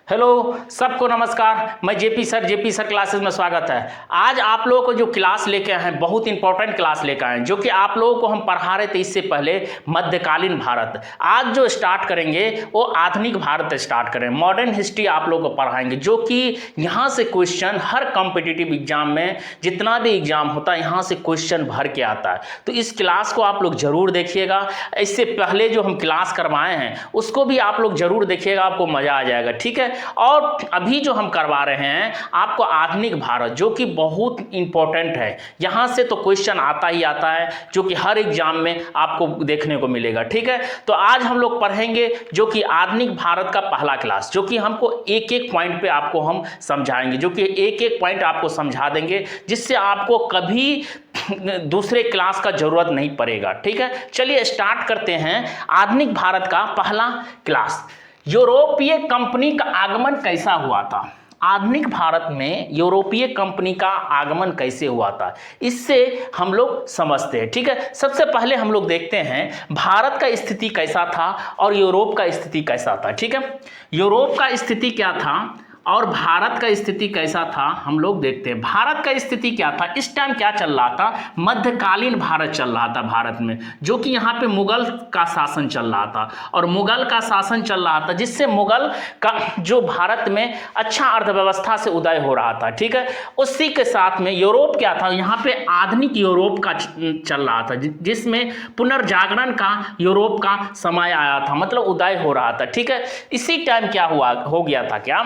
Hello सबको नमस्कार। मैं जेपी सर क्लासेस में स्वागत है। आज आप लोगों को जो क्लास लेके आए हैं बहुत इंपॉर्टेंट क्लास लेके आए हैं, जो कि आप लोगों को हम पढ़ा रहे थे इससे पहले मध्यकालीन भारत। आज जो स्टार्ट करेंगे वो आधुनिक भारत स्टार्ट करें, मॉडर्न हिस्ट्री आप लोगों को पढ़ाएंगे, जो कि यहाँ से क्वेश्चन हर कॉम्पिटिटिव एग्जाम में जितना भी एग्जाम होता है यहाँ से क्वेश्चन भर के आता है। तो इस क्लास को आप लोग जरूर देखिएगा। इससे पहले जो हम क्लास करवाए हैं उसको भी आप लोग जरूर देखिएगा, आपको मजा आ जाएगा। ठीक है, और अभी जो हम करवा रहे हैं आपको आधुनिक भारत, जो कि बहुत इंपॉर्टेंट है। यहां से तो क्वेश्चन आता ही आता है, जो कि हर एग्जाम में आपको देखने को मिलेगा। ठीक है, तो आज हम लोग पढ़ेंगे जो कि आधुनिक भारत का पहला क्लास, जो कि हमको एक एक पॉइंट पे आपको हम समझाएंगे, जो कि एक एक पॉइंट आपको समझा देंगे, जिससे आपको कभी दूसरे क्लास का जरूरत नहीं पड़ेगा। ठीक है, चलिए स्टार्ट करते हैं। आधुनिक भारत का पहला क्लास, यूरोपीय कंपनी का आगमन कैसा हुआ था। आधुनिक भारत में यूरोपीय कंपनी का आगमन कैसे हुआ था, इससे हम लोग समझते हैं। ठीक है, सबसे पहले हम लोग देखते हैं भारत का स्थिति कैसा था और यूरोप का स्थिति कैसा था। ठीक है, यूरोप का स्थिति क्या था और भारत का स्थिति कैसा था हम लोग देखते हैं। भारत का स्थिति क्या था, इस टाइम क्या चल रहा था, मध्यकालीन भारत चल रहा था भारत में, जो कि यहाँ पे मुगल का शासन चल रहा था। और मुगल का शासन चल रहा था, जिससे मुगल का जो भारत में अच्छा अर्थव्यवस्था से उदय हो रहा था। ठीक है, उसी के साथ में यूरोप क्या था, यहाँ पे आधुनिक यूरोप का चल रहा था, जिसमें पुनर्जागरण का यूरोप का समय आया था, मतलब उदय हो रहा था। ठीक है, इसी टाइम क्या हुआ हो गया था, क्या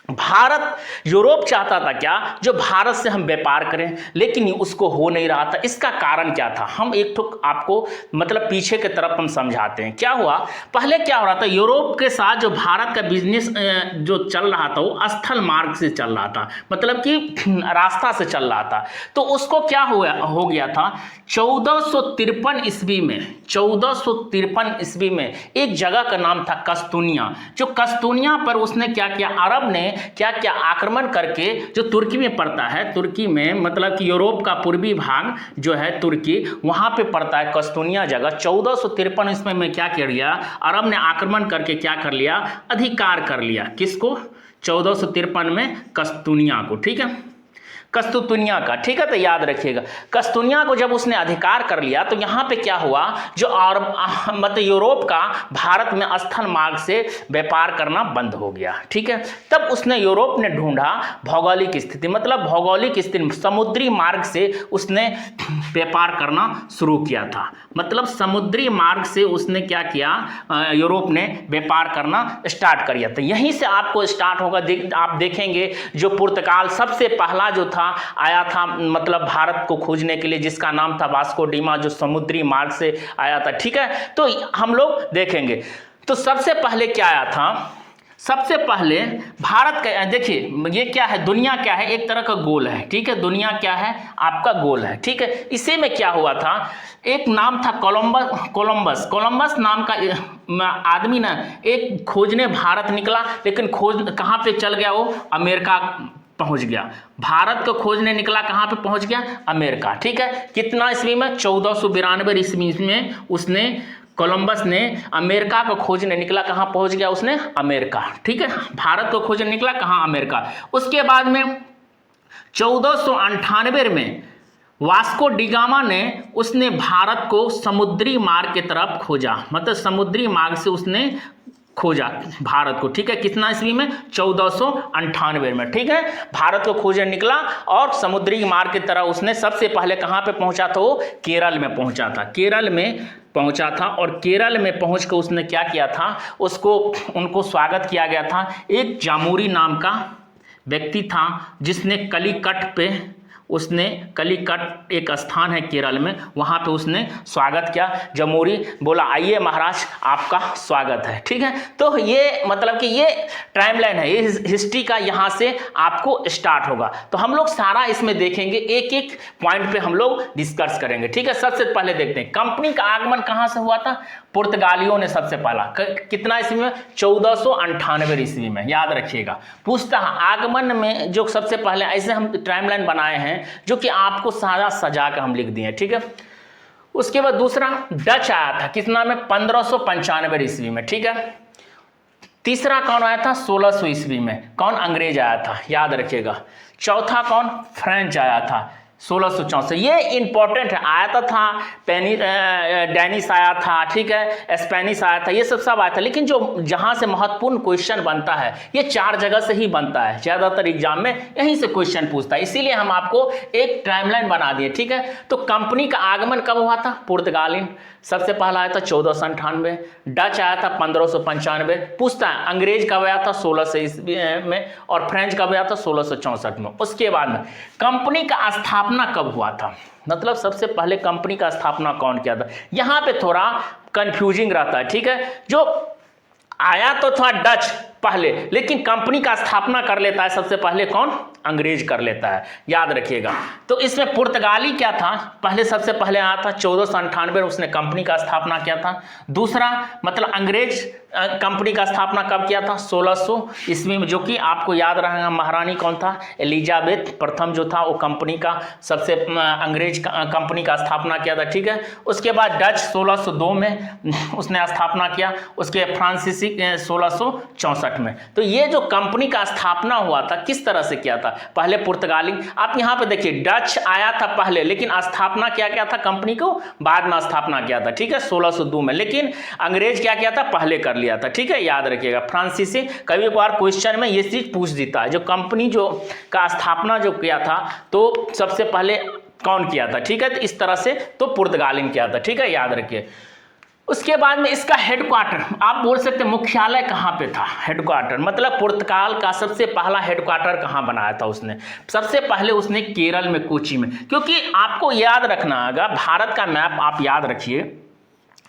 भारत, यूरोप चाहता था क्या, जो भारत से हम व्यापार करें, लेकिन उसको हो नहीं रहा था। इसका कारण क्या था, हम एक ठोक आपको मतलब पीछे की तरफ हम समझाते हैं। क्या हुआ, पहले क्या हो रहा था, यूरोप के साथ जो भारत का बिजनेस जो चल रहा था वो स्थल मार्ग से चल रहा था, मतलब कि रास्ता से चल रहा था। तो उसको क्या हो गया था, 1453 ईस्वी में, 1453 ईस्वी में एक जगह का नाम था कस्तूनिया। जो कस्तूनिया पर उसने क्या किया, अरब ने क्या क्या आक्रमण करके, जो तुर्की में पड़ता है, तुर्की में मतलब कि यूरोप का पूर्वी भाग जो है तुर्की, वहां पे पड़ता है कस्तूनिया जगह। 1453 ईस्वी में क्या कर लिया, अरब ने आक्रमण करके क्या कर लिया, अधिकार कर लिया। किसको, 1453 में कस्तूनिया को। ठीक है, कस्तूनिया का। ठीक है, तो याद रखिएगा, कस्तूनिया को जब उसने अधिकार कर लिया तो यहाँ पे क्या हुआ, जो और मतलब यूरोप का भारत में स्थल मार्ग से व्यापार करना बंद हो गया। ठीक है, तब उसने यूरोप ने ढूंढा भौगोलिक स्थिति, मतलब भौगोलिक स्थिति, समुद्री मार्ग से उसने व्यापार करना शुरू किया था। मतलब समुद्री मार्ग से उसने क्या किया, यूरोप ने व्यापार करना स्टार्ट कर दिया था। यहीं से आपको स्टार्ट होगा। आप देखेंगे जो पुर्तगाल सबसे पहला जो आया था, मतलब भारत को खोजने के लिए, जिसका नाम था वास्को डिमा, जो समुद्री मार्ग से आया था। ठीक है, तो हम लोग देखेंगे। तो सबसे पहले क्या आया था, सबसे पहले भारत का, देखिए ये क्या है, दुनिया क्या है, एक तरह का गोल है। ठीक है, दुनिया क्या है, आपका गोल है। ठीक है, इसी में क्या हुआ था, एक नाम था कोलंबस नाम का आदमी ना, एक खोजने भारत निकला, लेकिन खोज कहाँ पे चल गया, वो अमेरिका पहुंच गया। भारत को खोजने निकला, कहां पे पहुंच गया, अमेरिका। ठीक है, कितना ईस्वी में, 1492 ईस्वी में उसने, कोलंबस ने अमेरिका को खोजने निकला, कहां पहुंच गया उसने, अमेरिका। ठीक है, भारत को खोजने निकला, कहां, अमेरिका। उसके बाद में 1498 में वास्को डिगामा ने, उसने भारत को समुद्री मार्ग की तरफ खोजा, मतलब समुद्री मार्ग से उसने खोजा भारत को। ठीक है, कितना ईस्वी में, 1498 में। ठीक है, भारत को खोजने निकला और समुद्री मार्ग की तरह उसने सबसे पहले कहां पे पहुंचा था, वो केरल में पहुंचा था, केरल में पहुंचा था। और केरल में पहुंच कर उसने क्या किया था, उनको स्वागत किया गया था। एक जामुरी नाम का व्यक्ति था, जिसने कलिकट पे, उसने कलिकट एक स्थान है केरल में, वहां पे उसने स्वागत किया। जमूरी बोला, आइए महाराज आपका स्वागत है। ठीक है, तो ये मतलब कि ये टाइमलाइन है, ये हिस्ट्री का, यहाँ से आपको स्टार्ट होगा। तो हम लोग सारा इसमें देखेंगे, एक एक पॉइंट पे हम लोग डिस्कस करेंगे। ठीक है, सबसे पहले देखते हैं कंपनी का आगमन कहाँ से हुआ था, पुर्तगालियों ने सबसे पहला, कितना ईस्वी में, 1498 ईस्वी में। याद रखिएगा, पूछता आगमन में जो सबसे पहले, ऐसे हम टाइमलाइन बनाए हैं जो कि आपको सारा सजा के हम लिख दिए। ठीक है, उसके बाद दूसरा डच आया था, कितना में, 1595 ईस्वी में। ठीक है, तीसरा कौन आया था 1600 ईस्वी में, कौन अंग्रेज आया था, याद रखिएगा। चौथा कौन, फ्रेंच आया था 1664। ये इंपॉर्टेंट है, आया था डेनिस आया था, ठीक है, स्पेनिश आया था, ये सब आया था। लेकिन जो जहां से महत्वपूर्ण क्वेश्चन बनता है ये 4 जगह से ही बनता है, ज्यादातर एग्जाम में यहीं से क्वेश्चन पूछता है, इसीलिए हम आपको एक टाइमलाइन बना दिए, ठीक है। तो कंपनी का आगमन कब हुआ था, पुर्तगाली सबसे पहला आया था 1498, डच आया था 1595, पूछता है अंग्रेज कब आया था 1600 ईस्वी में, और फ्रेंच कब आया था 1664 में। उसके बाद में कंपनी का स्थापना कब हुआ था, मतलब सबसे पहले कंपनी का स्थापना कौन किया था, यहां पे थोड़ा कंफ्यूजिंग रहता है, ठीक है। जो आया तो था डच पहले, लेकिन कंपनी का स्थापना कर लेता है सबसे पहले कौन, अंग्रेज कर लेता है, याद रखिएगा। तो इसमें पुर्तगाली क्या था, पहले सबसे पहले आया था 1498 में, उसने कंपनी का स्थापना किया था। दूसरा मतलब अंग्रेज कंपनी का स्थापना कब किया था 1600 ईस्वी में, जो कि आपको याद रहेगा महारानी कौन था, एलिजाबेथ प्रथम जो था वो कंपनी का सबसे अंग्रेज कंपनी का स्थापना किया था, ठीक है। उसके बाद डच 1602 में उसने स्थापना किया, उसके फ्रांसीसी 1664 में। तो ये जो कंपनी का स्थापना हुआ था किस तरह से किया था, पहले पुर्तगाली, आप यहां पे देखिए डच आया था पहले, लेकिन स्थापना क्या किया था कंपनी को, बाद में स्थापना किया था, ठीक है 1602 में। लेकिन अंग्रेज क्या किया था, पहले कर लिया था, ठीक है, याद रखिएगा। फ्रांसीसी कभी कभार क्वेश्चन में ये चीज पूछ देता है, जो कंपनी जो का स्थापना जो किया था तो सबसे पहले कौन किया था, ठीक है। तो इस तरह से तो पुर्तगाली ने किया था, ठीक है, याद रखिए। उसके बाद में इसका हेडक्वार्टर, आप बोल सकते हैं मुख्यालय कहाँ पे था, हेडक्वार्टर मतलब पुर्तगाल का सबसे पहला हेडक्वार्टर कहाँ बनाया था उसने, सबसे पहले उसने केरल में, कोची में। क्योंकि आपको याद रखना होगा, भारत का मैप आप याद रखिए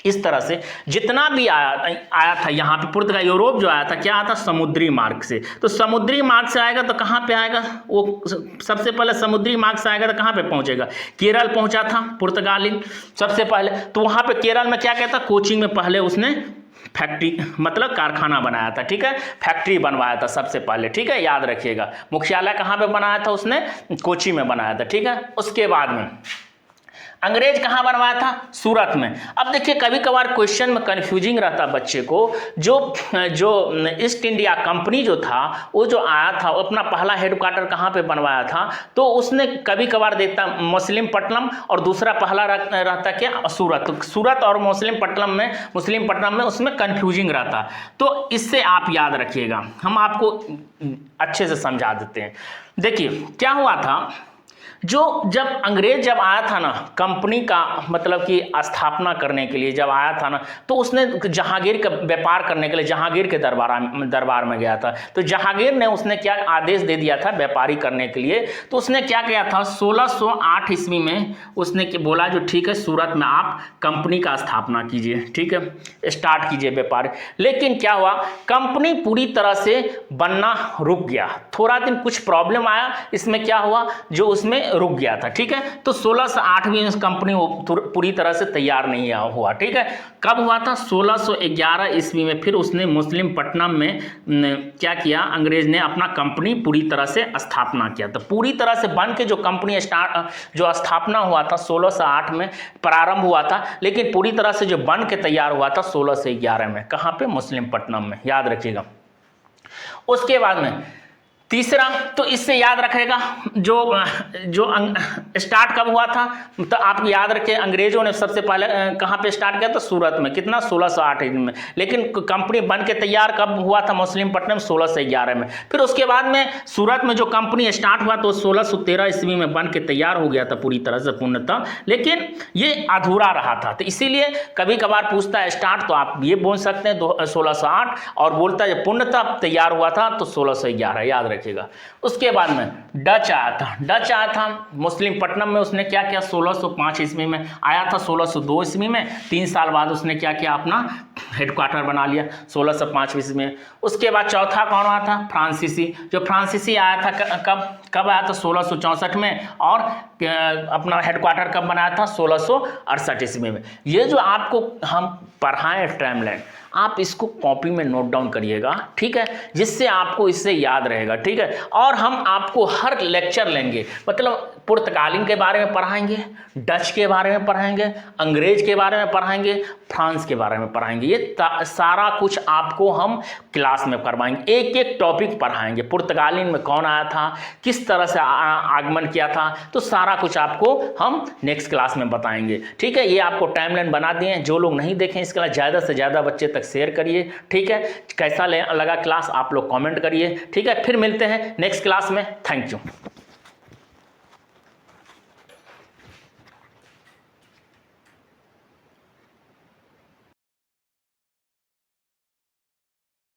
इस तरह से, जितना भी आया था यहाँ पे पुर्तगाल, यूरोप जो आया था क्या आया था, समुद्री मार्ग से। तो समुद्री मार्ग से आएगा तो कहाँ पे आएगा, वो सबसे पहले समुद्री मार्ग से आएगा तो कहाँ पे पहुँचेगा, केरल पहुँचा था पुर्तगाली सबसे पहले। तो वहाँ पे केरल में क्या कहता, कोची में पहले उसने फैक्ट्री मतलब कारखाना बनाया था, ठीक है, फैक्ट्री बनवाया था सबसे पहले, ठीक है, याद रखिएगा। मुख्यालय कहाँ पे बनाया था उसने, कोची में बनाया था, ठीक है। उसके बाद में अंग्रेज कहाँ बनवाया था, सूरत में। अब देखिए कभी कभार क्वेश्चन में कंफ्यूजिंग रहता बच्चे को, जो ईस्ट इंडिया कंपनी जो था वो जो आया था वो अपना पहला हेडक्वार्टर कहाँ पे बनवाया था, तो उसने कभी कभार देता मुस्लिमपट्टनम, और दूसरा पहला रहता क्या, सूरत। सूरत और मुस्लिमपट्टनम में उसमें कंफ्यूजिंग रहता। तो इससे आप याद रखिएगा, हम आपको अच्छे से समझा देते हैं। देखिए क्या हुआ था, जब अंग्रेज जब आया था ना कंपनी का मतलब कि स्थापना करने के लिए जब आया था ना, तो उसने जहांगीर का व्यापार करने के लिए जहांगीर के दरबार में गया था। तो जहांगीर ने उसने क्या आदेश दे दिया था व्यापारी करने के लिए, तो उसने क्या किया था 1608 ईस्वी में उसने बोला जो ठीक है सूरत में आप कंपनी का स्थापना कीजिए, ठीक है, स्टार्ट कीजिए व्यापार। लेकिन क्या हुआ, कंपनी पूरी तरह से बनना रुक गया, थोड़ा दिन कुछ प्रॉब्लम आया, इसमें क्या हुआ जो उसमें रुक गया था, ठीक है। तो 1608 में कंपनी पूरी तरह से तैयार नहीं हुआ, ठीक है। कब हुआ था 1611 ईस्वी में फिर उसने मुस्लिमपट्टनम में क्या किया, अंग्रेज ने अपना कंपनी पूरी तरह से स्थापना किया। तो पूरी तरह से बन के जो कंपनी जो स्थापना हुआ था 1608 में प्रारंभ हुआ था, लेकिन पूरी तरह से जो बन के तैयार हुआ था 1611 में, कहाँ पे, मुस्लिमपट्टनम में, याद रखिएगा। उसके बाद में तीसरा, तो इससे याद रखेगा जो स्टार्ट कब हुआ था, तो आप याद रखें अंग्रेजों ने सबसे पहले कहाँ पे स्टार्ट किया था, सूरत में, कितना 1608 में। लेकिन कंपनी बन के तैयार कब हुआ था, मुस्लिमपट्टनम 1611 में। फिर उसके बाद में सूरत में जो कंपनी स्टार्ट हुआ तो 1613 ईस्वी में बन के तैयार हो गया था पूरी तरह से पूर्णतः, लेकिन ये अधूरा रहा था। तो इसीलिए कभी कभार पूछता है स्टार्ट, तो आप ये बोल सकते हैं 1608, और बोलता है पूर्णतः तैयार हुआ था तो 1611, याद रखेगा। उसके बाद में डच आया था मुस्लिमपट्टनम में, उसने क्या किया 1605 ईस्वी में आया था, 1602 ईस्वी में 3 साल बाद उसने क्या किया, अपना हेडक्वार्टर बना लिया 1605 ईस्वी में। उसके बाद चौथा कौन आया था, फ्रांसीसी आया था, कब आया था 1664 में, और अपना हेडक्वार्टर कब बनाया था 1668 ईस्वी में। ये जो आपको हम पढ़ाएं टाइमलाइन, आप इसको कॉपी में नोट डाउन करिएगा, ठीक है, जिससे आपको इससे याद रहेगा, ठीक है। और हम आपको हर लेक्चर लेंगे, मतलब पुर्तगालिन के बारे में पढ़ाएंगे, डच के बारे में पढ़ाएंगे, अंग्रेज के बारे में पढ़ाएंगे, फ्रांस के बारे में पढ़ाएंगे। ये सारा कुछ आपको हम क्लास में करवाएंगे, एक एक टॉपिक पढ़ाएंगे। पुर्तगालिन में कौन आया था, किस तरह से आगमन किया था, तो सारा कुछ आपको हम नेक्स्ट क्लास में बताएंगे। ठीक है, ये आपको टाइमलाइन बना दिए हैं। जो लोग नहीं देखें इसके लिए ज़्यादा से ज़्यादा बच्चे तक शेयर करिए। ठीक है, कैसा लगा क्लास आप लोग कमेंट करिए। ठीक है, फिर मिलते हैं नेक्स्ट क्लास में। Thank you.